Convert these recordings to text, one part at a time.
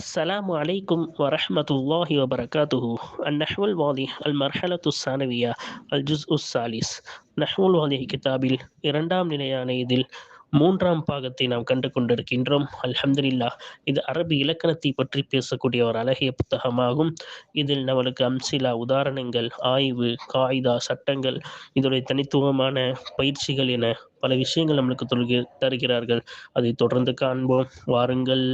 السلام عليكم ورحمة الله وبركاته. النحو الواضح المرحلة الثانوية الجزء الثالث. நஹ்வு الواضح கிதாபில் இரண்டாம் நிலையான இதில் மூன்றாம் பாகத்தை நாம் கண்டு கொண்டிருக்கின்றோம். அல்ஹம்துலில்லாஹ். இது அரபி இலக்கணத்தை பற்றி பேசக்கூடிய ஒரு அழகிய புத்தகமாகும். இதில் நம்மளுக்கு அம்சிலா, உதாரணங்கள், ஆய்வு, காயிதா, சட்டங்கள், இதனுடைய தனித்துவமான பயிற்சிகள் என பல விஷயங்கள் நம்மளுக்கு தருகிறார்கள். அதை தொடர்ந்து காண்போம், வாருங்கள்.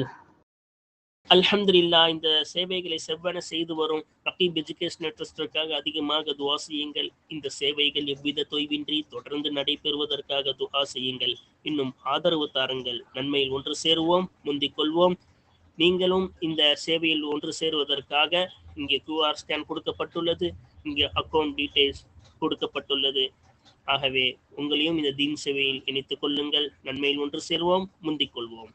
அல்ஹம்துலில்லாஹ். இந்த சேவைகளை செவ்வன செய்து வரும் ரகீப் எஜுகேஷனல் ட்ரஸ்டிற்காக அதிகமாக துஆ செய்யுங்கள். இந்த சேவைகள் எவ்வித தொய்வின்றி தொடர்ந்து நடைபெறுவதற்காக துஆ செய்யுங்கள். இன்னும் ஆதரவு தாருங்கள். நன்மையில் ஒன்று சேருவோம், முந்திக் கொள்வோம். நீங்களும் இந்த சேவையில் ஒன்று சேருவதற்காக இங்கே QR ஸ்கேன் கொடுக்கப்பட்டுள்ளது, இங்கே அக்கௌண்ட் டீடைல்ஸ் கொடுக்கப்பட்டுள்ளது. ஆகவே உங்களையும் இந்த தீன் சேவையில் இணைத்துக் கொள்ளுங்கள். நன்மையில் ஒன்று சேருவோம், முந்திக் கொள்வோம்.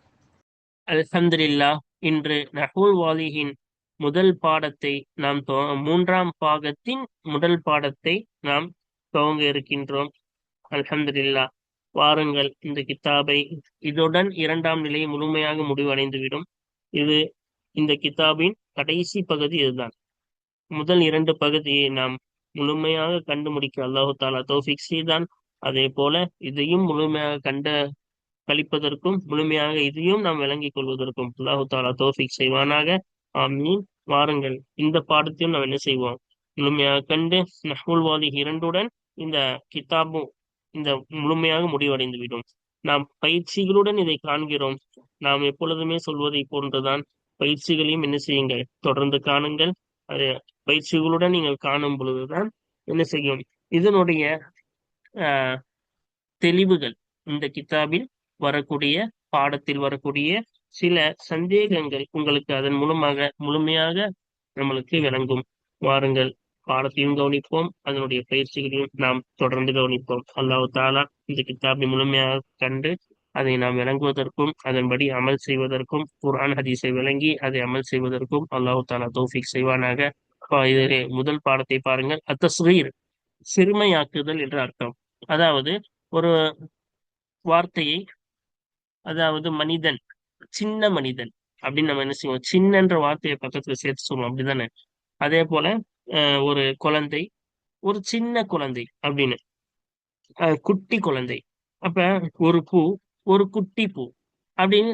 அல்ஹம்துலில்லாஹ். இன்று நஹ்வுல் வாலிஹின் முதல் பாடத்தை நாம் மூன்றாம் பாகத்தின் முதல் பாடத்தை நாம் துவங்க இருக்கின்றோம். அல்ஹம்துலில்லாஹ். வாருங்கள், இந்த கிதாபை இதுடன் இரண்டாம் நிலை முழுமையாக முடிவடைந்துவிடும். இது இந்த கிதாபின் கடைசி பகுதி. இதுதான் முதல் இரண்டு பகுதியை நாம் முழுமையாக கண்டு முடிக்க அல்லாஹு தாலா தௌஃபீக் செய்தான். அதே போல இதையும் முழுமையாக கழிப்பதற்கும் முழுமையாக இதையும் நாம் விளங்கிக் கொள்வதற்கும் அல்லாஹு தாலா தௌஃபீக் செய்வானாக. ஆமீன். வாருங்கள், இந்த பாடத்தையும் நாம் என்ன செய்வோம், முழுமையாக கண்டு நஹ்வுல் வாலிஹ் இரண்டுடன் இந்த கிதாபும் இந்த முழுமையாக முடிவடைந்துவிடும். நாம் பயிற்சிகளுடன் இதை காண்கிறோம். நாம் எப்பொழுதுமே சொல்வதை போன்றுதான் பயிற்சிகளையும் என்ன செய்யுங்கள், தொடர்ந்து காணுங்கள். அது பயிற்சிகளுடன் நீங்கள் காணும் பொழுதுதான் என்ன செய்யும், இதனுடைய தெளிவுகள், இந்த கிதாபில் வரக்கூடிய பாடத்தில் வரக்கூடிய சில சந்தேகங்கள் உங்களுக்கு அதன் மூலமாக முழுமையாக நம்மளுக்கு விளங்கும். வாருங்கள், பாடத்தையும் கவனிப்போம், அதனுடைய பயிற்சிகளையும் நாம் தொடர்ந்து கவனிப்போம். அல்லாஹ் தாலா இந்த கிதாபை முழுமையாக கண்டு அதை நாம் விளங்குவதற்கும் அதன்படி அமல் செய்வதற்கும், குர்ஆன் ஹதீஸை விளங்கி அதை அமல் செய்வதற்கும் அல்லாஹ் தாலா தௌஃபீக் செய்வானாக. இதிலே முதல் பாடத்தை பாருங்கள். அத்தஸ்கீர், சிறுமையாக்குதல் என்ற அர்த்தம். அதாவது ஒரு வார்த்தையை, அதாவது மனிதன், சின்ன மனிதன் அப்படின்னு நம்ம என்ன செய்வோம், சின்னன்ற வார்த்தையை பக்கத்துல சேர்த்து சொல்லுவோம், அப்படிதானே? அதே போல ஒரு குழந்தை, ஒரு சின்ன குழந்தை அப்படின்னு, குட்டி குழந்தை. அப்ப ஒரு பூ, ஒரு குட்டி பூ அப்படின்னு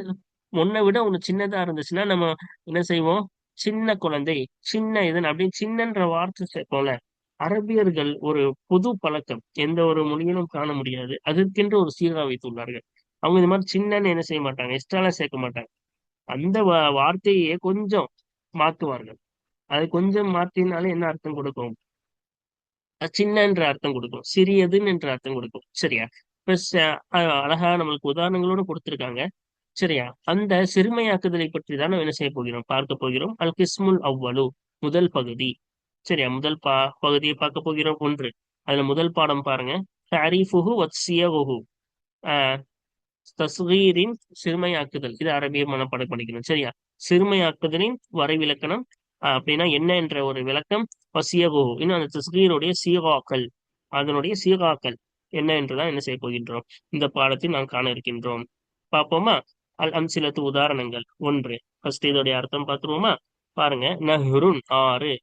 ஒன்னை விட ஒண்ணு சின்னதா இருந்துச்சுன்னா நம்ம என்ன செய்வோம், சின்ன குழந்தை, சின்ன இதன் அப்படின்னு சின்னன்ற வார்த்தை சேர்ப்போம்ல. அரபியர்கள் ஒரு பொது பழக்கம் எந்த ஒரு மொழியிலும் காண முடியாது, அதற்கென்று ஒரு சீரா வைத்துள்ளார்கள். அவங்க இந்த மாதிரி சின்னன்னு என்ன செய்ய மாட்டாங்க, எக்ஸ்ட்ராலாம் சேர்க்க மாட்டாங்க. அந்த வார்த்தையே கொஞ்சம் மாத்துவார்கள். அது கொஞ்சம் மாத்தினாலே என்ன அர்த்தம் கொடுக்கும், சின்னன்ற அர்த்தம் கொடுக்கும், சிறியதுன்னு என்ற அர்த்தம் கொடுக்கும். சரியா? அழகா நம்மளுக்கு உதாரணங்களோட கொடுத்திருக்காங்க. சரியா? அந்த சிறுமையாக்குதலை பற்றி தான் நம்ம என்ன செய்ய போகிறோம், பார்க்க போகிறோம். அல் கிஸ்முல் அவ்வளு, முதல் பகுதி. சரியா? முதல் பகுதியை பார்க்க போகிறோம். ஒன்று, அதுல முதல் பாடம் பாருங்க. தரீஃபுஹு வத்சியகுஹு, தஸ்கீரின் சிறுமையாக்குதல். இது அரபிய மனப்பாடம் படிக்கணும். சரியா? சிறுமையாக்குதலின் வரைவிலக்கணம் அப்படின்னா என்ன என்ற ஒரு விளக்கம். வசியகுஹு, இன்னும் அந்த தஸ்கீருடைய சீகாக்கள், அதனுடைய சீகாக்கள் என்ன என்றுதான் என்ன செய்ய போகின்றோம், இந்த பாடத்தில் நாம் காண இருக்கின்றோம். பார்ப்போமா? அல் அம்சிலத்து, உதாரணங்கள். ஒன்று, ஃபர்ஸ்ட் இதோடைய அர்த்தம் பார்த்துருவோமா? பாருங்க. நஹ்ருன், ஆறு.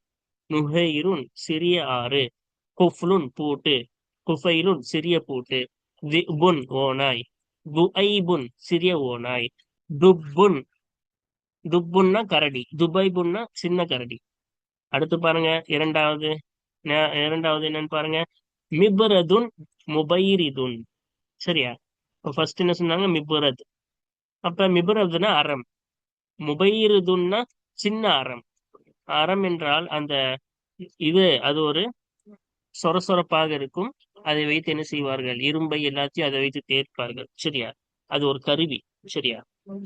நுஹைருன், சிறிய ஆறு. குஃப்லுன், பூட்டு. குஃபைலுன், சிறிய பூட்டு. திபுன், ஓநாய். துஐபுன், சிறிய ஓநாய். துப்புன், துப்புன்னா கரடி. துபைபுன்னா சின்ன கரடி. அடுத்து பாருங்க, இரண்டாவது என்னன்னு பாருங்க. மிப்ரதுன், முபைரிதுன். சரியா? ஃபர்ஸ்ட் என்ன சொன்னாங்க, மிப்ரத். அப்ப மிப்ரதுன்னா அறம், முபைரிதுன்னா சின்ன அறம். அறம் என்றால் அந்த அது ஒரு சொரசொரப்பாக இருக்கும். அதை வைத்து என்ன செய்வார்கள், இரும்பை எல்லாத்தையும் அதை வைத்து தேய்ப்பார்கள். சரியா? அது ஒரு கருவி. சரியா?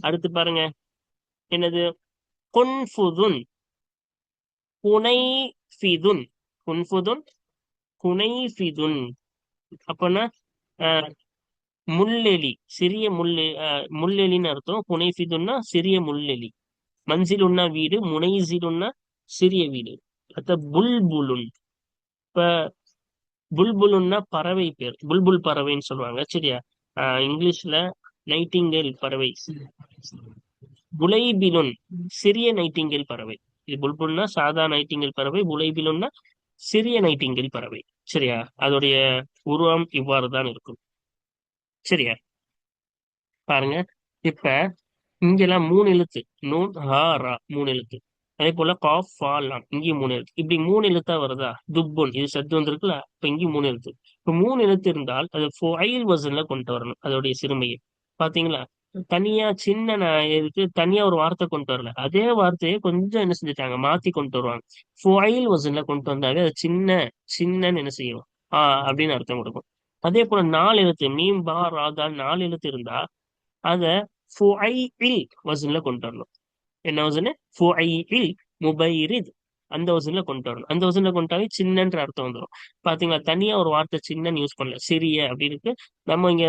அடுத்து பாருங்க, என்னது, குன்ஃபுதுன், குனைஃபிதுன். குன்ஃபுதுன், குனைஃபிதுன் அப்பனா முள்ளெலி, சிறிய முள்ளெலின்னு அர்த்தம். குனைஃபிதுன்னா சிறிய முள்ளெலி. மன்சிலுன்னா வீடு, முனைசிலுன்னா சிறிய வீடு. அடுத்த புல்புலுன். இப்ப புல்புலுன்னா பறவை பேர், புல்புல் பறவைன்னு சொல்லுவாங்க. சரியா? இங்கிலீஷ்ல நைட்டிங்கேல் பறவை. புலைபிலுன் சிறிய நைட்டிங்கேல் பறவை. இது புல்புல்னா சாதா நைட்டிங்கேல் பறவை, புலைபிலுன்னா சிறிய நைட்டிங்கேல் பறவை. சரியா? அதோடைய உருவம் இவ்வாறு தான் இருக்கும். சரியா? பாருங்க. இப்ப இங்கெல்லாம் மூணு எழுத்து. நூன் ஹா ரா மூணு எழுத்து. அதே போல காஃப் ஃபா லாம் இங்கேயும் மூணு எழுத்து. இப்படி மூணு எழுத்தா வருதா? துப்புன் இது சத்து வந்திருக்குல்ல, இப்ப இங்கேயும் மூணு எழுத்து. இப்ப மூணு எழுத்து இருந்தால் அது ஃபொயில் வசன்ல கொண்டு வரணும் அதோடைய சிறுமையை. பாத்தீங்களா? தனியா சின்ன இதுக்கு தனியா ஒரு வார்த்தை கொண்டு வரல, அதே வார்த்தையை கொஞ்சம் என்ன செஞ்சுட்டாங்க, மாத்தி கொண்டு வருவாங்க. ஃபொயில் வசன்ல கொண்டு வந்தாவே அது சின்ன சின்னன்னு என்ன செய்யும், அப்படின்னு அர்த்தம் கொடுக்கும். அதே போல நாலு எழுத்து மீம் பா ராதா நாலு எழுத்து இருந்தா அத ஃபுஐஇல் வசன்ல கொண்டு வரணும். என்ன வசனு? ஃபுஐஇல் முபைரித். அந்த வசன்ல கொண்டு வரணும். அந்த வசன்ல கொண்டாவே சின்னன்ற அர்த்தம் வந்துடும். பாத்தீங்களா? தனியா ஒரு வார்த்தை சின்னன்னு யூஸ் பண்ணல, சிறிய அப்படின்னு. நம்ம இங்க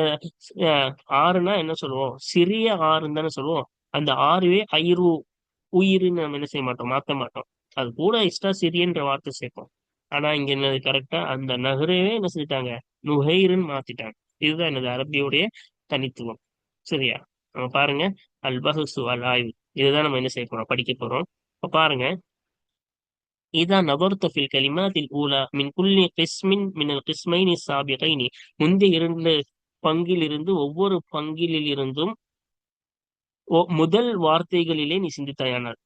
அஹ், ஆறுனா என்ன சொல்லுவோம்? சிறிய ஆறுன்னு தானே சொல்லுவோம். அந்த ஆறுவே ஐரு உயிர்னு நம்ம என்ன செய்ய மாட்டோம், மாத்த மாட்டோம். அது கூட எக்ஸ்ட்ரா சிறியன்ற வார்த்தை சேர்ப்போம். ஆனா இங்க என்னது கரெக்டா அந்த நகரவே என்ன செஞ்சிட்டாங்க, நுஹைருன்னு மாத்திட்டாங்க. இதுதான் எனது அரபியோடைய தனித்துவம். சரியா? நம்ம பாருங்க, அல் பஹ்சு அல் ஆய்வு, இதுதான் நம்ம என்ன செய்ய போறோம், படிக்க போறோம். இப்ப பாருங்க, இதா நபர்த ஃபில் கலிமாத்தில் ஊலா மின் குல்லி கிஸ்மின் மினல் கிஸ்மைனி சாபிகைனி. முந்தைய இரண்டு பங்கிலிருந்து ஒவ்வொரு பங்கிலில் இருந்தும் முதல் வார்த்தைகளிலே நீ சிந்தித்தாயானார்.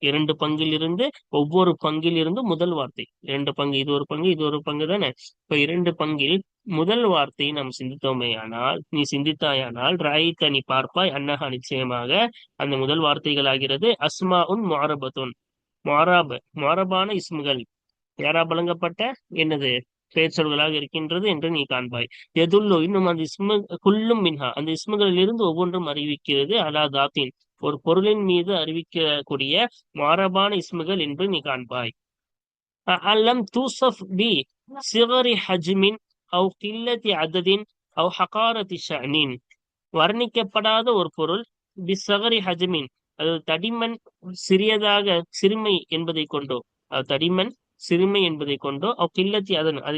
இரண்டு பங்கில் இருந்து ஒவ்வொரு பங்கில் இருந்து முதல் வார்த்தை. இரண்டு பங்கு, இது ஒரு பங்கு இது ஒரு பங்கு தானே. இப்ப இரண்டு பங்கில் முதல் வார்த்தையை நாம் சிந்தித்தோமேயானால், நீ சிந்தித்தாயானால், ராயித்த நீ பார்ப்பாய், அன்னஹா நிச்சயமாக அந்த முதல் வார்த்தைகள் ஆகிறது அஸ்மா உன் மாரபத்துன், மாரபான இஸ்முகள், யாரா வழங்கப்பட்ட என்னது பெயர் சொல்களாக இருக்கின்றது என்று நீ காண்பாய். எதுல்லோ இன்னும் அந்த இஸ்மு குல்லும் மின்ஹா அந்த இஸ்முகளில் இருந்து ஒவ்வொன்றும் அறிவிக்கிறது அலா தாத்தின் ஒரு பொருளின் மீது அறிவிக்கக்கூடிய மாரபான இஸ்முகள் என்று நீ காண்பாய். அல்லம் தூசப் பி சிகரி ஹஜ்மின் அவ் கில்லத்தி அததின் அவ் ஹகாரத்தி ஷஅனின். வர்ணிக்கப்படாத ஒரு பொருள் பிசகரி ஹஜ்மின் அது தடிமன் சிறியதாக சிறுமை என்பதை கொண்டோ, அது தடிமன் சிறுமை என்பதை கொண்டோ, அவ் கில்லத்தி அதன் அது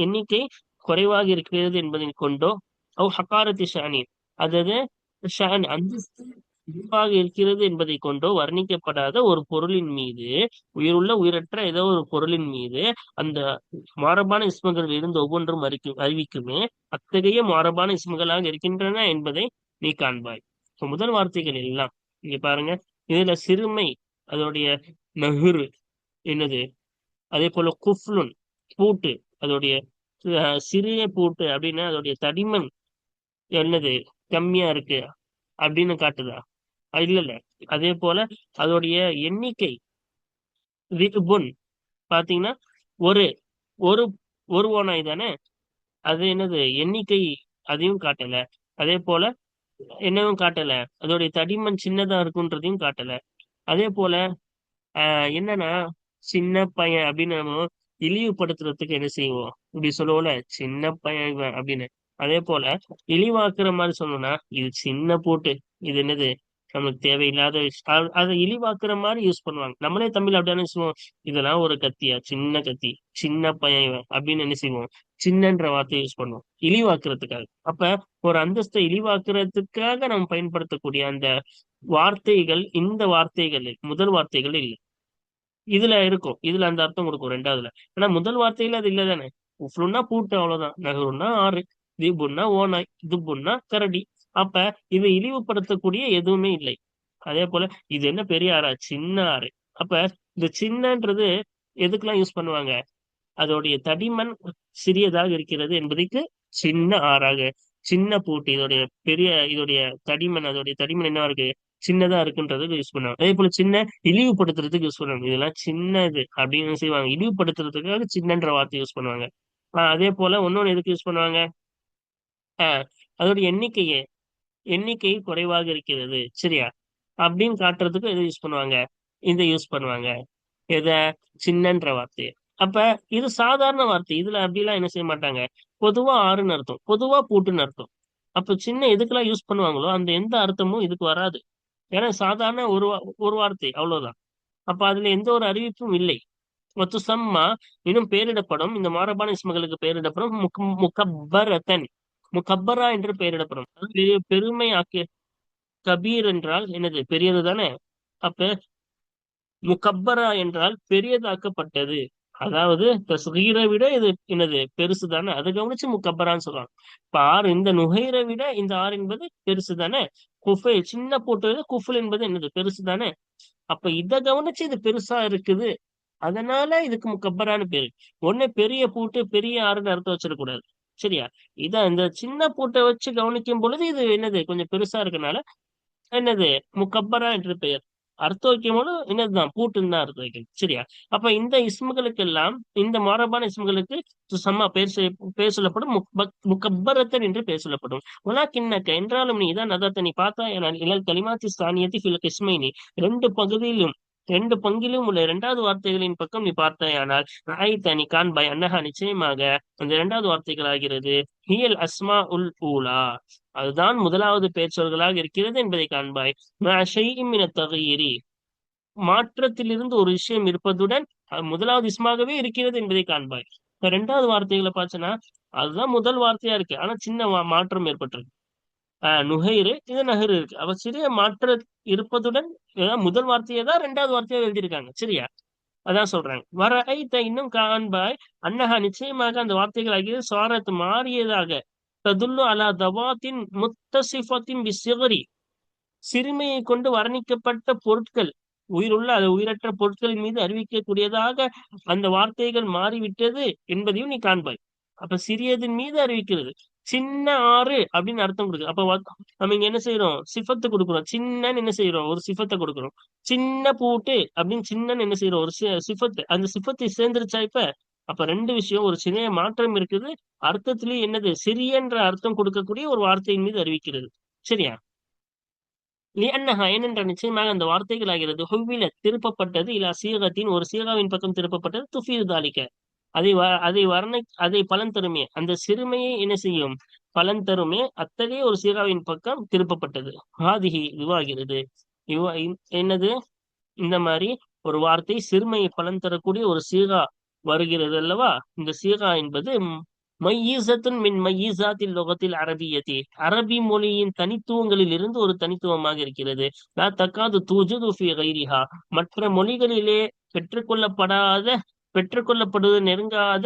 எண்ணிக்கை குறைவாக இருக்கிறது என்பதை கொண்டோ, அவ் ஹகாரத்தி ஷானி அதாவது ஷான் அந்தஸ்து குறைவாக இருக்கிறது என்பதை கொண்டோ வர்ணிக்கப்படாத ஒரு பொருளின் மீது, உயிருள்ள உயிரற்ற ஏதோ ஒரு பொருளின் மீது அந்த மாரபான இஸ்மங்கள் இருந்து ஒவ்வொன்றும் அறிவிக்குமே, அத்தகைய மாரபான இஸ்முகளாக இருக்கின்றன என்பதை நீ காண்பாய். இப்ப முதல் வார்த்தைகள் எல்லாம் இங்க பாருங்க. இதுல சிறுமை அதோடைய நகுரு என்னது, அதே போல குஃப்லுன் பூட்டு அதோடைய சிறிய பூட்டு அப்படின்னா அதோடைய தடிமன் என்னது கம்மியா இருக்கு அப்படின்னு காட்டுதா? இல்ல இல்ல. அதே போல அதோடைய எண்ணிக்கை ரிபுன் பாத்தீங்கன்னா ஒரு ஒரு ஒரு ஓனாய் தானே, அது என்னது எண்ணிக்கை அதையும் காட்டல. அதே போல என்னவும் காட்டல, அதோடைய தடிமன் சின்னதா இருக்குன்றதையும் காட்டல. அதே போல என்னன்னா சின்ன பையன் அப்படின்னு நம்ம இழிவுபடுத்துறதுக்கு என்ன செய்வோம், இப்படி சொல்லுவோம்ல, சின்ன பையன் இவன் அப்படின்னு. அதே போல இழிவாக்குற மாதிரி சொன்னோம்னா இது சின்ன போட்டு, இது என்னது நம்மளுக்கு தேவையில்லாத அதை இழிவாக்குற மாதிரி யூஸ் பண்ணுவாங்க. நம்மளே தமிழ் அப்படியான சொல்லுவோம், இதெல்லாம் ஒரு கத்தியா, சின்ன கத்தி, சின்ன பையன் இவன் அப்படின்னு என்ன செய்வோம், சின்னன்ற வார்த்தையை யூஸ் பண்ணுவோம் இழிவாக்குறதுக்காக. அப்ப ஒரு அந்தஸ்தை இழிவாக்குறதுக்காக நம்ம பயன்படுத்தக்கூடிய அந்த வார்த்தைகள் இந்த வார்த்தைகளில் முதல் வார்த்தைகள் இல்லை. இதுல இருக்கும், இதுல அந்த அர்த்தம் கொடுக்கும் ரெண்டாவதுல. ஆனா முதல் வார்த்தையில அது இல்ல தானே. உஃப்லுன்னா பூட்டு அவ்வளவுதான், நகருன்னா ஆறு, தீபுன்னா ஓநாய், துப்புன்னா கரடி. அப்ப இது இழிவுபடுத்தக்கூடிய எதுவுமே இல்லை. அதே போல இது என்ன பெரிய ஆறா, சின்ன ஆறு. அப்ப இந்த சின்னன்றது எதுக்கெல்லாம் யூஸ் பண்ணுவாங்க, அதோடைய தடிமன் சிறியதாக இருக்கிறது என்பதற்கு சின்ன ஆறாக, சின்ன பூட்டு இதோடைய பெரிய இதோடைய தடிமன் அதோடைய தடிமன் என்னவா இருக்கு, சின்னதா இருக்குன்றதுக்கு யூஸ் பண்ணுவாங்க. அதே போல சின்ன இழிவுபடுத்துறதுக்கு யூஸ் பண்ணுவாங்க. இதெல்லாம் சின்னது அப்படின்னு செய்வாங்க, இழிவுபடுத்துறதுக்காக சின்னன்ற வார்த்தை யூஸ் பண்ணுவாங்க. அதே போல இன்னொன்னு எதுக்கு யூஸ் பண்ணுவாங்க, ஆஹ் அதோட எண்ணிக்கை குறைவாக இருக்கிறது சரியா அப்படின்னு காட்டுறதுக்கு எது யூஸ் பண்ணுவாங்க, இதை யூஸ் பண்ணுவாங்க. எத, சின்னன்ற வார்த்தையை. அப்ப இது சாதாரண வார்த்தை, இதுல அப்படிலாம் என்ன செய்ய மாட்டாங்க. பொதுவா ஆறுன்னு அர்த்தம், பொதுவா பூட்டுன்னு அர்த்தம். அப்ப சின்ன எதுக்கெல்லாம் யூஸ் பண்ணுவாங்களோ அந்த எந்த அர்த்தமும் இதுக்கு வராது. ஏன்னா சாதாரண ஒரு வார்த்தை அவ்வளவுதான். அப்ப அதுல எந்த ஒரு அறிவிப்பும் இல்லை. ஒத்து சம்மா இன்னும் பெயரிடப்படும், இந்த மாரபான இஸ்மகளுக்கு பெயரிடப்படும் முகப்பரத்தன், முகப்பரா என்று பெயரிடப்படும். அது பெருமை ஆக்கிய கபீர் என்றால் என்னது பெரியது தானே. அப்ப முகப்பரா என்றால் பெரியதாக்கப்பட்டது. அதாவது தஸ்கீரை விட இது என்னது பெருசு தானே, அதை கவனிச்சு முகப்பரான்னு சொல்றாங்க. இப்ப ஆறு இந்த நுகைரை விட இந்த ஆறு என்பது பெருசு தானே. குஃபை சின்ன போட்டு குஃபுல் என்பது என்னது பெருசு தானே. அப்ப இத கவனிச்சு இது பெருசா இருக்குது, அதனால இதுக்கு முக்கபரான்னு பேரு. ஒண்ணு பெரிய பூட்டு பெரிய ஆறுன்னு அர்த்தம் வச்சிடக்கூடாது. சரியா. இதான் இந்த சின்ன பூட்டை வச்சு கவனிக்கும் பொழுது இது என்னது கொஞ்சம் பெருசா இருக்கனால என்னது முக்கப்பரா என்று பெயர். அர்த்தம் வைக்கும் போது என்னதுதான் பூட்டுன்னு தான் அர்த்தம் வைக்கணும். சரியா. அப்ப இந்த இஸ்முகளுக்கு எல்லாம் இந்த மரபான இஸ்முகளுக்கு சம்மா பேர் சொல்லப்படும், முக்கப்பரத்தன் என்று பேர் சொல்லப்படும். உலாக்கின்னக்க என்றாலும் நீ இதான் நதத்தை நீ பார்த்தா என இலல் கலிமாத்தி ஸ்தானியத்தி ஃபில் கிஸ்மைனி, ரெண்டு பகுதியிலும் ரெண்டு பங்கிலும் உள்ள இரண்டாவது வார்த்தைகளின் பக்கம் நீ பார்த்தாயானால் ராயித்த நீ காண்பாய் அன்னஹா நிச்சயமாக அந்த இரண்டாவது வார்த்தைகள் ஆகிறது ஹியல் அஸ்மா உல் ஊலா, அதுதான் முதலாவது பெயர்ச்சொற்களாக இருக்கிறது என்பதை காண்பாய். தகையிரி, மாற்றத்திலிருந்து ஒரு விஷயம் இருப்பதுடன் அது முதலாவது இஸ்மாகவே இருக்கிறது என்பதை காண்பாய். இப்ப ரெண்டாவது வார்த்தைகளை பார்த்தனா அதுதான் முதல் வார்த்தையா இருக்கு, ஆனா சின்ன மாற்றம் ஏற்பட்டிருக்கு. நுகைரு இது நகரு இருக்கு. அவ சிறிய மாற்ற இருப்பதுடன் முதல் வார்த்தையை தான் ரெண்டாவது வார்த்தையா எழுதியிருக்காங்க. சரியா. அதான் சொல்றாங்க. வர ஐத்த இன்னும் காண்பாய் அன்னஹா நிச்சயமாக அந்த வார்த்தைகள் ஆகிய சுவாரத் மாறியதாக ததுல்லு அலா தவாத்தின் முத்தசிஃபத்தின் பிஸ்ஸிகரி, சிறுமையை கொண்டு வர்ணிக்கப்பட்ட பொருட்கள், உயிருள்ள அது உயிரற்ற பொருட்களின் மீது அறிவிக்கக்கூடியதாக அந்த வார்த்தைகள் மாறிவிட்டது என்பதையும் நீ காண்பாய். அப்ப சிறியதின் மீது அறிவிக்கிறது. சின்ன ஆறு அப்படின்னு அர்த்தம் கொடுக்குது. அப்ப நம்ம இங்க என்ன செய்யறோம், சிஃபத்தை கொடுக்குறோம். சின்னன்னு என்ன செய்யறோம், ஒரு சிஃபத்தை கொடுக்குறோம். சின்ன பூட்டு அப்படின்னு சின்னன்னு என்ன செய்யறோம், ஒரு சிஃபத்து. அந்த சிஃபத்தை சேர்ந்துருச்சா இப்ப. அப்ப ரெண்டு விஷயம், ஒரு சிறிய மாற்றம் இருக்குது, அர்த்தத்திலேயே என்னது சிறியன்ற அர்த்தம் கொடுக்கக்கூடிய ஒரு வார்த்தையின் மீது அறிவிக்கிறது. சரியா. லிஅன்னஹா ஏனென்ற நிச்சயமாக அந்த வார்த்தைகள் ஆகிறது ஹுவ்வில திருப்பப்பட்டது இலா சீகத்தின் ஒரு சீகாவின் பக்கம் திருப்பப்பட்டது துஃபீது தாலிக்க, அதை பலன் தருமே, அந்த சிறுமையை என்ன செய்யும் பலன் தருமே, அத்தகைய ஒரு சீகாவின் பக்கம் திருப்பப்பட்டது. ஹாதிஹி இதுவாகிறது. என்னது இந்த மாதிரி ஒரு வார்த்தை சிறுமையை பலன் தரக்கூடிய ஒரு சீகா வருகிறது அல்லவா. இந்த சீகா என்பது மையீசத்துன் மின் மையீசாத்தில் லொகத்தில் அரபியத்தி, அரபி மொழியின் தனித்துவங்களில் இருந்து ஒரு தனித்துவமாக இருக்கிறது. லா தக்காது தூஜது ஃபி கைரிஹா, மற்ற மொழிகளிலே பெற்றுக்கொள்ளப்படாத பெற்றுக்கொள்ளப்படுவது நெருங்காத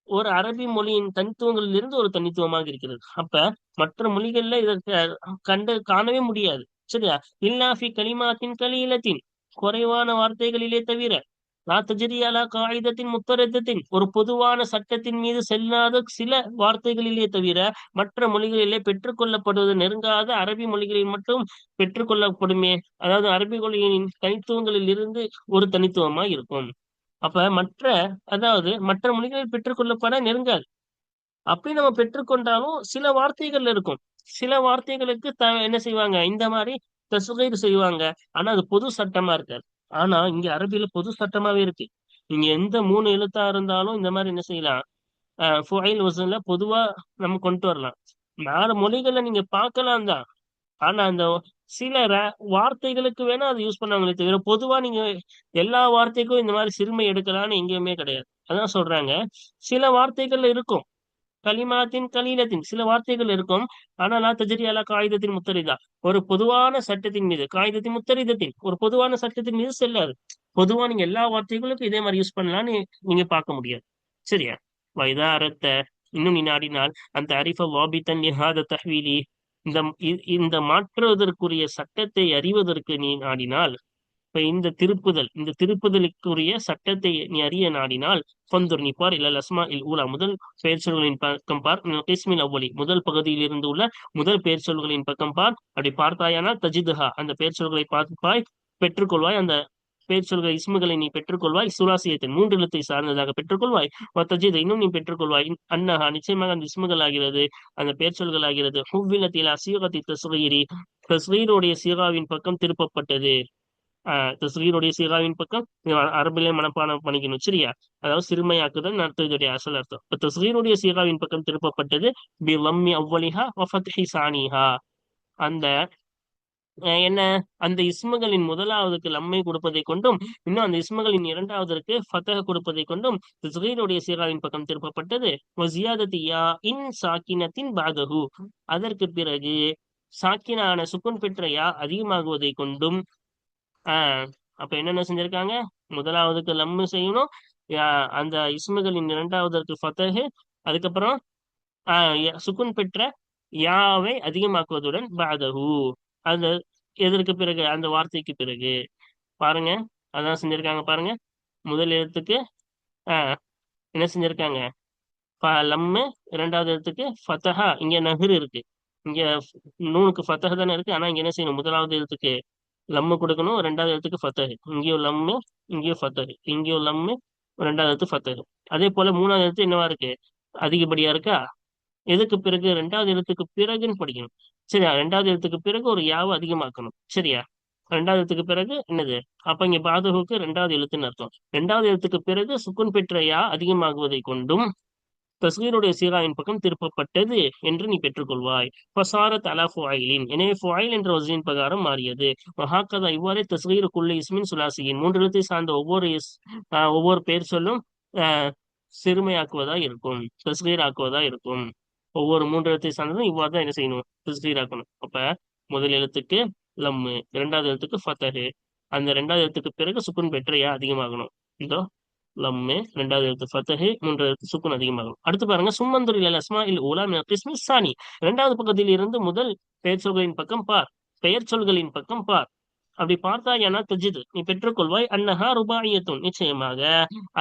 ஒரு அரபி மொழியின் தனித்துவங்களில் இருந்து ஒரு தனித்துவமாக இருக்கிறது. அப்ப மற்ற மொழிகள்ல இதற்கு காணவே முடியாது. சரியா. இல்லாஃபி கலிமாத்தின் கலீலத்தின், குறைவான வார்த்தைகளிலே தவிர, லா தஜ்ரியாலா காயிதத்தின் முத்தரத்தின், ஒரு பொதுவான சட்டத்தின் மீது செல்லாத சில வார்த்தைகளிலே தவிர மற்ற மொழிகளிலே பெற்றுக்கொள்ளப்படுவது நெருங்காத அரபி மொழிகளில் மட்டும் பெற்றுக்கொள்ளப்படுமே. அதாவது அரபி மொழியின் தனித்துவங்களில் இருந்து ஒரு தனித்துவமா இருக்கும். அப்ப மற்ற மொழிகளில் பெற்றுக்கொள்ளப்பட நெருங்காது. அப்படி நம்ம பெற்றுக்கொண்டாலும் சில வார்த்தைகள் இருக்கும், சில வார்த்தைகளுக்கு என்ன செய்வாங்க இந்த மாதிரி தசுகைர் செய்வாங்க. ஆனா அது பொது சட்டமா இருக்காது. ஆனா இங்க அரபியில பொது சட்டமாவே இருக்கு. நீங்க எந்த மூணு எழுத்தா இருந்தாலும் இந்த மாதிரி என்ன செய்யலாம், ஃபுஐல் வசன்ல பொதுவா நம்ம கொண்டு வரலாம். நாலு மொழிகள்ல நீங்க பார்க்கலாம் தான். ஆனா அந்த சில வார்த்தைகளுக்கு வேணா அது யூஸ் பண்ணாங்களே தவிர பொதுவா நீங்க எல்லா வார்த்தைக்கும் இந்த மாதிரி சிறுமை எடுக்கலாம்னு எங்கேயுமே கிடையாது. அதான் சொல்றாங்க. சில வார்த்தைகள் இருக்கும், கலிமாத்தின் கலீலத்தின் சில வார்த்தைகள் இருக்கும். ஆனா லா தஜ்ரி அலா காகிதத்தின் முத்தரிதா, ஒரு பொதுவான சட்டத்தின் மீது, காகிதத்தின் முத்தரிதத்தின் ஒரு பொதுவான சட்டத்தின் மீது செல்லாது. பொதுவா நீங்க எல்லா வார்த்தைகளுக்கும் இதே மாதிரி யூஸ் பண்ணலாம்னு நீங்க பார்க்க முடியாது. சரியா. வைதா அறத்த இன்னும் நீ நாடினால் அந்த அரிஃப வாபித்தன் நிஹாத தஹ்வீலி, இந்த இந்த மாற்றுவதற்குரிய சட்டத்தை அறிவதற்கு நீ நாடினால், இப்ப இந்த திருப்புதலுக்குரிய சட்டத்தை நீ அறிய நாடினால், ஃபந்துர் நீ பார் இல்ல அஸ்மா இல் ஊலா, முதல் பெயர் சொல்களின் பக்கம் பார், கிஸ்மில் அவ்வளி முதல் பகுதியில் இருந்து உள்ள முதல் பெயர் சொல்களின் பக்கம் பார். அப்படி பார்த்தாயானால் தஜிதுஹா அந்த பெயர் சொல்களை பார்ப்பாய், பெற்றுக்கொள்வாய். அந்த பெயர் சொல்கிற இஸ்முகளை நீ பெற்றுக்கொள்வாய். சுலாசியத்தின் மூன்று எழுத்தை சார்ந்ததாக பெற்றுக்கொள்வாய். தஜித் இன்னும் நீ பெற்றுக்கொள்வாய். அன்னஹா நிச்சயமாக அந்த இஸ்முகள் ஆகிறது, அந்த பெயர் சொல்கள் ஆகிறது ஹுவ்விலத்திலா சீகத்தி தஸ்கீரி, தஸ்கீருடைய சீகாவின் பக்கம் திருப்பப்பட்டது. தஸ்கீருடைய சீகாவின் பக்கம் அரபிலே மனப்பாடம் பண்ணிக்கணும். சரியா. அதாவது சிறுமையாக்குதல் அர்த்தம், இதோடைய அசல் அர்த்தம். இப்ப தஸ்கீருடைய சீகாவின் பக்கம் திருப்பப்பட்டது பி லம்மி அவ்வலிஹா வ ஃபத்ஹி சானிஹா, அந்த என்ன அந்த இஸ்முகளின் முதலாவதுக்கு லம்மை கொடுப்பதை கொண்டும் இன்னும் அந்த இஸ்முகளின் இரண்டாவதற்கு ஃபத்தஹ கொடுப்பதை கொண்டும் தஸ்கீருடைய சீகாவின் பக்கம் திருப்பப்பட்டது. வ ஜியாதத்தி யா இன் சாக்கினத்தின் பாதஹு, அதற்கு பிறகு சாக்கினான சுக்குன் பெற்ற யா அதிகமாகுவதை கொண்டும் ஆஹ் அப்ப என்னென்ன செஞ்சிருக்காங்க? முதலாவதுக்கு லம்மு செய்யணும். அந்த இஸ்முகளின் இரண்டாவதற்கு ஃபத்தஹு. அதுக்கப்புறம் சுக்குன் பெற்ற யாவை அதிகமாக்குவதுடன் பாதஹு, அந்த எதற்கு பிறகு, அந்த வார்த்தைக்கு பிறகு. பாருங்க, அதான் செஞ்சிருக்காங்க பாருங்க. முதல் எழுத்துக்கு ஆஹ் என்ன செஞ்சிருக்காங்க? லம்மு. இரண்டாவது எழுத்துக்கு ஃபத்தஹா. இங்க நஹ்ரு இருக்கு. இங்க நூனுக்கு ஃபத்தஹ் தானே இருக்கு. ஆனா இங்க என்ன செய்யணும்? முதலாவது எழுத்துக்கு லம்மு கொடுக்கணும். ரெண்டாவது எழுத்துக்கு ஃபத்தஹ். இங்கேயும் லம்மு, இங்கேயும் ஃபத்தஹ். இங்கேயும் லம்மு, ரெண்டாவது எழுத்து ஃபத்தஹ். அதே போல மூணாவது எழுத்து என்னவா இருக்கு? அதிகப்படியா இருக்கா? எதுக்கு பிறகு? ரெண்டாவது எழுத்துக்கு பிறகுன்னு படிக்கணும். சரியா? ரெண்டாவது எழுத்துக்கு பிறகு ஒரு யாவை அதிகமாக்கணும். சரியா? ரெண்டாவது எழுத்துக்கு பிறகு என்னது? அப்ப இங்க பாதுகுக்கு ரெண்டாவது எழுத்துன்னு அர்த்தம். ரெண்டாவது எழுத்துக்கு பிறகு சுக்குன் பெற்ற யா அதிகமாகுவதை கொண்டும் தஸ்கீருடைய சீராவின் பக்கம் திருப்பப்பட்டது என்று நீ பெற்றுக்கொள்வாய். ஃபசாரத் அலா ஃபுஐலின், எனவே ஃபுஐல் என்ற வசனின் பிரகாரம் மாறியது. வஹாக்கதா, இவ்வாறே தஸ்கீரு குல்லி இஸ்மின் சுலாசியின், மூன்று எழுத்தை சார்ந்த ஒவ்வொரு பெயர் சொல்லும் ஆஹ் சிறுமையாக்குவதா இருக்கும், தஸ்கீர் ஆக்குவதா இருக்கும். ஒவ்வொரு மூன்று எழுத்தை சார்ந்ததும் இவ்வாறு தான் என்ன செய்யணும்? தஸ்கீர் ஆக்கணும். அப்ப முதல் எழுத்துக்கு லம்மு, இரண்டாவது எழுத்துக்கு ஃபத்தஹு, அந்த ரெண்டாவது எழுத்துக்கு பிறகு சுக்குன் பெற்ற யா அதிகமாகணும். இதோ லம்மு, ரெண்டாவது எழுத்து ஃபத்தஹு, மூன்றாவது எழுத்து சுக்குன் அதிகமாகும். அடுத்து பாருங்க, சும்மந்துர் இலல் அஸ்மா இல் ஊலா மினல் கிஸ்மி சானி, இரண்டாவது பக்கத்தில் இருந்து முதல் பெயர் சொல்களின் பக்கம் பார். பெயர் சொல்களின் பக்கம் பார். அப்படி பார்த்தா என தஜிது, நீ பெற்றுக்கொள்வாய் அன்னஹா ருபாயியத்துன், நிச்சயமாக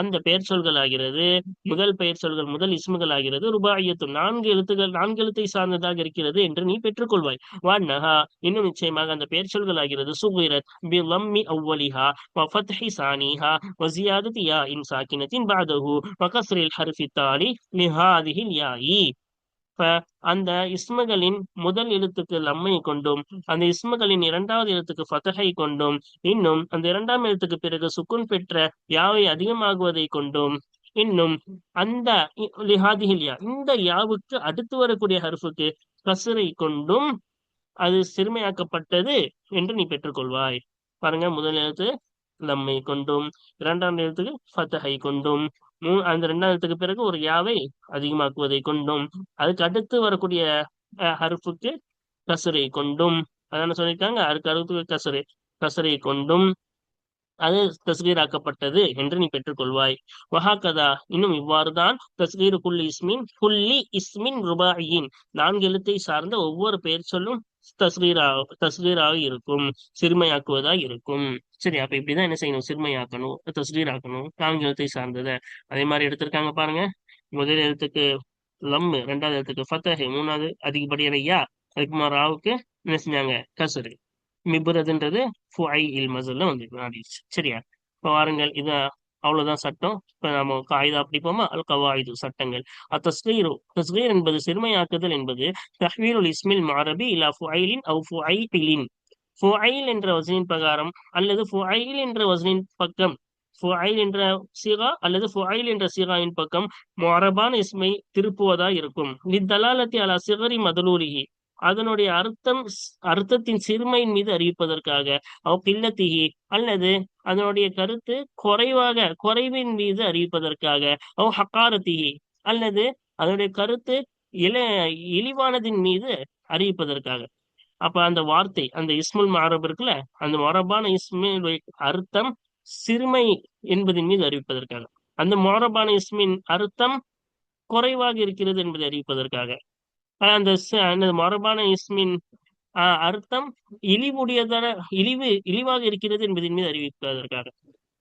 அந்த பெயர் சொல்கள் ஆகிறது, முதல் பெயர் சொல்கள், முதல் இஸ்முகள் ஆகிறது ருபாயியத்துன், நான்கு எழுத்துகள், நான்கு எழுத்தை சார்ந்ததாக இருக்கிறது என்று நீ பெற்றுக்கொள்வாய். வன்னஹா, இன்னும் நிச்சயமாக அந்த பெயர் சொல்கள் ஆகிறது சுகிரத் பி லம்மி அவ்வலிஹா வ ஃபத்ஹி சானிஹா வ ஜியாதத்தி யா இன் சாக்கினத்தின் பஅதஹு வ கஸ்ரில் ஹர்ஃபி தாலி லிஹாதிஹில் யாயி. இப்ப அந்த இஸ்முகளின் முதல் எழுத்துக்கு லம்மை கொண்டும், அந்த இஸ்முகளின் இரண்டாவது எழுத்துக்கு ஃபதஹை கொண்டும், இன்னும் அந்த இரண்டாம் எழுத்துக்கு பிறகு சுக்குன் பெற்ற யாவை அதிகமாகுவதை கொண்டும், இன்னும் அந்த லிஹாதிஹில் யா, இந்த யாவுக்கு அடுத்து வரக்கூடிய ஹர்ஃபுக்கு கஸ்ரை கொண்டும் அது சிறுமையாக்கப்பட்டது என்று நீ பெற்றுக்கொள்வாய். பாருங்க, முதல் எழுத்து லம்மை கொண்டும், இரண்டாம் எழுத்துக்கு ஃபத்தஹை கொண்டும், அந்த ரெண்டாம் எழுத்துக்கு பிறகு ஒரு யாவை அதிகமாக்குவதை கொண்டும், அதுக்கு அடுத்து வரக்கூடிய ஹர்ஃபுக்கு கசரை கொண்டும், அதான சொல்லியிருக்காங்க. அதுக்கு அடுத்து கசரை கொண்டும் அது தஸ்கீராக்கப்பட்டது என்று நீ பெற்றுக்கொள்வாய். வஹாகதா, இன்னும் இவ்வாறுதான் தஸ்கீரு குல்லி இஸ்மின் ருபாயின், நான்கு எழுத்தை சார்ந்த ஒவ்வொரு பெயர் சொல்லும் தஸ்கீராக இருக்கும், சிறுமையாக்குவதா இருக்கும். சரி, அப்ப இப்படிதான் என்ன செய்யணும்? சிறுமையாக்கணும், தஸ்கீராக்கணும், நான்கு எழுத்தை சார்ந்ததை. அதே மாதிரி எடுத்திருக்காங்க பாருங்க. முதல் எழுத்துக்கு லம்மு, ரெண்டாவது எழுத்துக்கு ஃபத்தஹ், மூணாவது அதிகப்படியான யா, அதுக்கு ராவுக்கு என்ன செஞ்சாங்க? கசரு. மிபுரதுன்றது ஃபுஐ இல் மசல்ல வந்து ஆடிடுச்சு. சரியா? இப்போ வாருங்கள், இது அவ்வளவுதான் சட்டம். இப்ப நம்ம காயிதா படிப்போமா? அல் கவாயிது, சட்டங்கள். தஸ்கீர் என்பது சிறுமையாக்குதல் என்பது தஹ்வீருல் இஸ்மில் மாரபி இலா ஃபுஐலின் அவ் ஃபுஐலின், ஃபுஐல் என்ற வசனின் பிரகாரம் அல்லது ஃபுஐல் என்ற வசனின் பக்கம், ஃபுஐல் என்ற சீகா அல்லது ஃபுஐல் என்ற சீகாவின் பக்கம் மரபான இஸ்மை திருப்புவதா இருக்கும். லித்தலாலத்தி அலா சிகரி மதலூரிஹி, அதனுடைய அர்த்தத்தின் சிறுமையின் மீது அறிவிப்பதற்காக, அவ் கில்லத்திஹி, அல்லது அதனுடைய கருத்து குறைவின் மீது அறிவிப்பதற்காக, அவ் ஹக்காரத்திஹி, அல்லது அதனுடைய கருத்து இழிவானதின் மீது அறிவிப்பதற்காக. அப்ப அந்த வார்த்தை, அந்த இஸ்முல் மாரப் இருக்குல்ல, அந்த மரபான இஸ்மின் அர்த்தம் சிறுமை என்பதன் மீது அறிவிப்பதற்காக, அந்த மரபான இஸ்மின் அர்த்தம் குறைவாக இருக்கிறது என்பதை அறிவிப்பதற்காக, அந்த மரபான இஸ்மின் அர்த்தம் இழிவாக இருக்கிறது என்பதன் மீது அறிவிப்பதற்காக.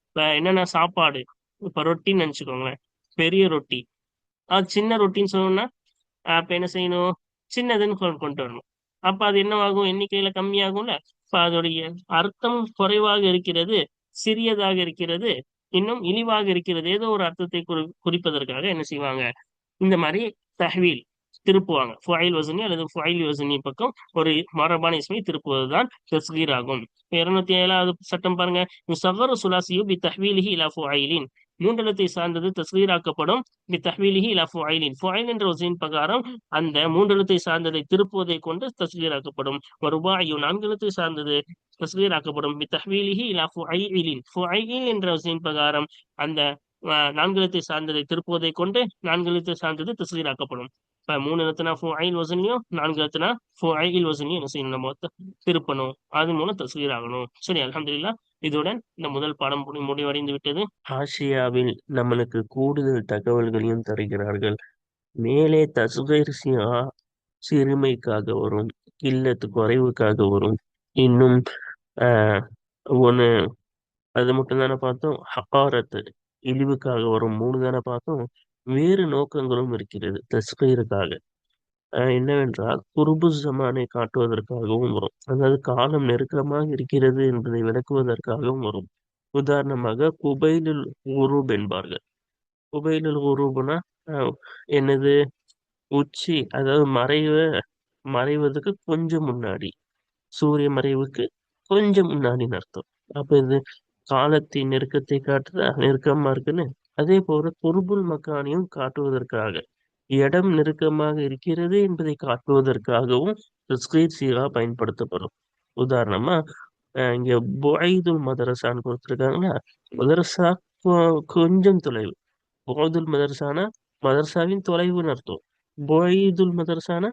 இப்ப என்னென்ன சாப்பாடு, இப்ப ரொட்டின்னு நினைச்சுக்கோங்களேன். பெரிய ரொட்டி, சின்ன ரொட்டின்னு சொல்லணும்னா அப்ப என்ன செய்யணும்? சின்னதுன்னு கொண்டு வரணும். அப்ப அது என்னவாகும்? எண்ணிக்கையில கம்மியாகும்ல. இப்ப அதோடைய அர்த்தம் குறைவாக இருக்கிறது, சிறியதாக இருக்கிறது, இன்னும் இழிவாக இருக்கிறது, ஏதோ ஒரு அர்த்தத்தை குறிப்பதற்காக என்ன செய்வாங்க? இந்த மாதிரி தஹ்வீல், திருப்புவாங்க. ஃபுஐல் வசனி அல்லது ஃபுஐல் வசனி பக்கம் ஒரு மரபான இஸ்மை திருப்புவதுதான் தஸ்கீர் ஆகும். 207வது சட்டம் பாருங்க. முஸவ்வரு சுலாசியு பி தஹ்வீலிஹி இலா ஃபுஐலின், மூன்றெழுத்தை சார்ந்தது தஸ்கீராக்கப்படும் பி தஹ்வீலிஹி இலா ஃபுஐலின், ஃபுஐல் என்ற வசனின் பிரகாரம் அந்த மூன்றெழுத்தை சார்ந்ததை திருப்புவதை கொண்டு தஸ்கீராக்கப்படும். ருபாயு, நான்கு எழுத்தை சார்ந்தது தஸ்கீராக்கப்படும் பி தஹ்வீலிஹி இலா ஃபுஐலின், ஃபுஐல் என்ற வசனின் பிரகாரம் அந்த நான்கு எழுத்தை சார்ந்ததை திருப்புவதை கொண்டு நான்கு எழுத்தை சார்ந்தது தஸ்கீராக்கப்படும். மூணு எழுத்துனா ஃபுஐல் வசன்லையும், நான்கு எழுத்துனா ஃபுஐல் வசன்லையும் என்ன செய்யணும், நம்ம திருப்பணும். அது மூலம் தஸ்கீர் ஆகணும். சரி, அல்ஹம்துலில்லாஹ். இதுடன் இந்த முதல் பாடம் முடிவடைந்து விட்டது. ஆசியாவில் நம்மளுக்கு கூடுதல் தகவல்களையும் தருகிறார்கள். மேலே தஸ்கீர் சிறுமைக்காக வரும், கில்லத்து குறைவுக்காக வரும், இன்னும் ஆஹ் ஒண்ணு அது மட்டும் தானே பார்த்தோம். ஹகாரத்து இழிவுக்காக வரும், மூணு தானே பார்த்தோம். வேறு நோக்கங்களும் இருக்கிறது தஸ்கீருக்காக. என்னவென்றால் குர்பு ஜமானை காட்டுவதற்காகவும் வரும், அதாவது காலம் நெருக்கமாக இருக்கிறது என்பதை விளக்குவதற்காகவும் வரும். உதாரணமாக குபைலுல் உரூப் என்பார்கள். குபைலுல் உரூப்னா என்னது, உச்சி, அதாவது மறைவதற்கு கொஞ்சம் முன்னாடி, சூரிய மறைவுக்கு கொஞ்சம் முன்னாடின்னு அர்த்தம். அப்ப இது காலத்தின் நெருக்கத்தை காட்டுதா, நெருக்கமா இருக்குன்னு. அதே போல குர்புல் மக்கானையும் காட்டுவதற்காக, இடம் நெருக்கமாக இருக்கிறது என்பதை காட்டுவதற்காகவும் தஸ்கீர் சீகா பயன்படுத்தப்படும். உதாரணமா இங்க புஐதுல் மதரசான்னு கொடுத்துருக்காங்கன்னா, மதரசா கொஞ்சம் தொலைவு. புஐதுல் மதரசானா மதரசாவின் தொலைவுன்னு அர்த்தம். புஐதுல் மதரசானா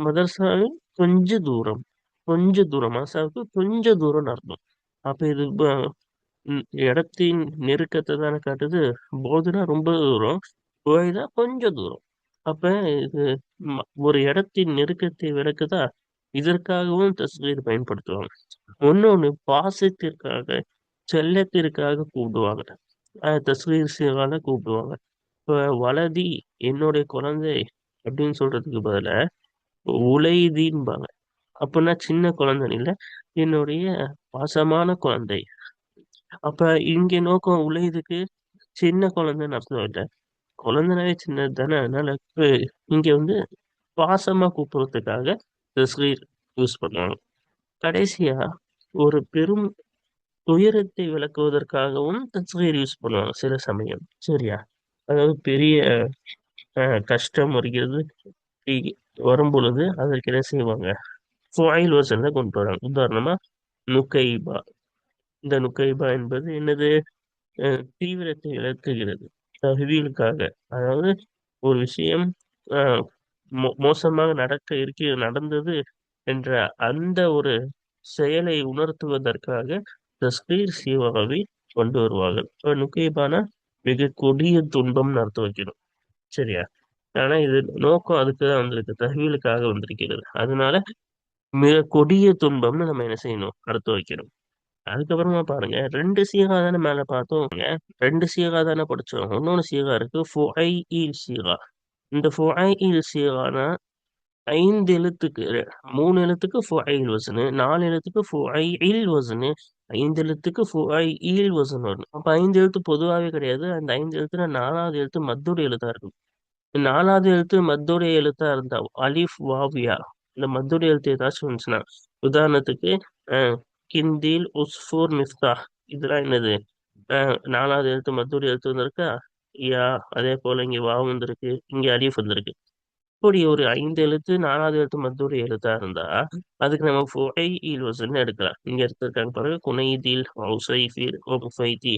மதரசாவின் கொஞ்ச தூரம், மதரசாவுக்கு கொஞ்ச தூரம்னு அர்த்தம். அப்ப இது இடத்தின் நெருக்கத்தை தானே காட்டுது. போதுனா ரொம்ப தூரம், புகைதா கொஞ்சம் தூரம். அப்ப இது ஒரு இடத்தின் நெருக்கத்தை விளக்குதா. இதற்காகவும் தஸ்கீர் பயன்படுத்துவாங்க. ஒன்னொன்னு பாசத்திற்காக, செல்லத்திற்காக கூப்பிடுவாங்க. தஸ்கீர் சிகால கூப்பிடுவாங்க. இப்ப வலதி, என்னுடைய குழந்தை அப்படின்னு சொல்றதுக்கு பதிலா உலைதின்பாங்க. அப்படின்னா சின்ன குழந்தை இல்ல, என்னுடைய பாசமான குழந்தை. அப்ப இங்க நோக்கம் உலைதுக்கு சின்ன குழந்தைன்னு அர்த்தம் இல்ல, குழந்தைனாவே சின்னது தானே. அதனால இங்க பாசமா கூப்பிடுறதுக்காக தஸ்கீர் யூஸ் பண்ணுவாங்க. கடைசியா ஒரு பெரும் துயரத்தை விளக்குவதற்காகவும் தஸ்கீர் யூஸ் பண்ணுவாங்க சில சமயம். சரியா, அதாவது பெரிய கஷ்டம் வருகிறது, வரும் பொழுது அதற்கு என்ன செய்வாங்க, ஃபுஐல் வசன்ல கொண்டு வராங்க. உதாரணமா நுகைபா. இந்த நுகைபா என்பது என்னது, தீவிரத்தை விளக்குகிறது, தஹ்வீலுக்காக. அதாவது ஒரு விஷயம் மோசமாக நடந்தது என்ற அந்த ஒரு செயலை உணர்த்துவதற்காக தஸ்கீர் சீவாவை கொண்டு வருவார்கள். நுகைபானா மிக கொடிய துன்பம்னு அர்த்தம் வைக்கணும். சரியா, ஆனா இது நோக்கம் அதுக்குதான் வந்திருக்கு, தஹ்வீலுக்காக வந்திருக்கிறது. அதனால மிக கொடிய துன்பம்னு நம்ம என்ன செய்யணும், அர்த்தம் வைக்கணும். அதுக்கப்புறமா பாருங்க, ரெண்டு சீகா தானே மேல பார்த்தோம். ரெண்டு சீகா தானே படிச்சோம். இன்னொன்னு சீகா இருக்கு, ஃபுஐஇல் சீகா. இந்த ஃபுஐஇல் சீகானா 5 எழுத்துக்கு, 3 எழுத்துக்கு ஃபுஐல் வசனு, 4 எழுத்துக்கு ஃபுஐஇல் வசனு, 5 எழுத்துக்கு ஃபுஐஇல் வசன் வரும். அப்ப 5 எழுத்து பொதுவாவே கிடையாது. அந்த 5 எழுத்துல 4வது எழுத்து மத்தோட எழுத்தா இருக்கும். 4வது எழுத்து மத்தோடைய எழுத்தா இருந்தா அலிஃப் வாவியா, இந்த மத்தோடைய எழுத்து ஏதாச்சும் வந்துச்சுன்னா, உதாரணத்துக்கு கிந்தில், உஸ்ஃபூர், மிஃப்தாஹ், இதெல்லாம் என்னது, 4வது எழுத்து மத்தோடைய எழுத்து வந்திருக்கா, யா. அதே போல இங்க வாவ் வந்திருக்கு, இங்க அலிஃப் வந்திருக்கு. இப்படி ஒரு 5 எழுத்து 4வது எழுத்து மத்தோடைய எழுத்தா இருந்தா அதுக்கு நம்ம ஃபுஐஇல் வசன் எடுக்கலாம். இங்க எடுத்திருக்காங்க பாருங்க, குனைதில், உசைஃபிர், முஃபைதி.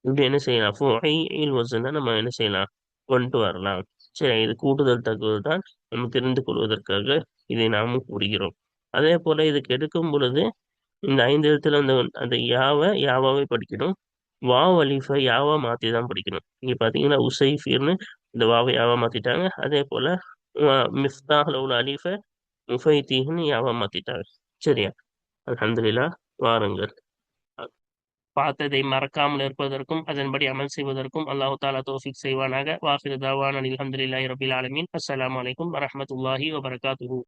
இப்படி என்ன செய்யலாம், ஃபுஐஇல் வசனை நம்ம என்ன செய்யலாம், கொண்டு வரலாம். சரி, இது கூடுதல் தகவல் தான், நம்ம தெரிந்து கொள்வதற்காக இதை நாமும் கூறுகிறோம். அதே போல இதுக்கு எடுக்கும் பொழுது இந்த 5 எழுத்துல அந்த யாவாவே படிக்கணும். வாவ் அலிஃபை யாவா மாத்தி தான் படிக்கணும். இங்க பாத்தீங்கன்னா உசைஃபிர்னு இந்த வாவை யாவா மாத்திட்டாங்க. அதே போல மிஃப்தாஹ்ல உள்ள அலிஃப முஃபைத்தீஹ்னு யாவா மாத்திட்டாங்க. சரியா, அல்ஹம்துலில்லாஹ். வாருங்கள். பார்த்ததை மறக்காமல் இருப்பதற்கும் அதன்படி அமல் செய்வதற்கும் அல்லாஹ் தஆலா தௌஃபீக் செய்வானாக. வாஹிரு தாவானா அல்ஹம்துலில்லாஹி ரப்பில் ஆலமீன். அஸ்ஸலாமு அலைக்கும் வரஹ்மத்துல்லாஹி வபரகாத்துஹு.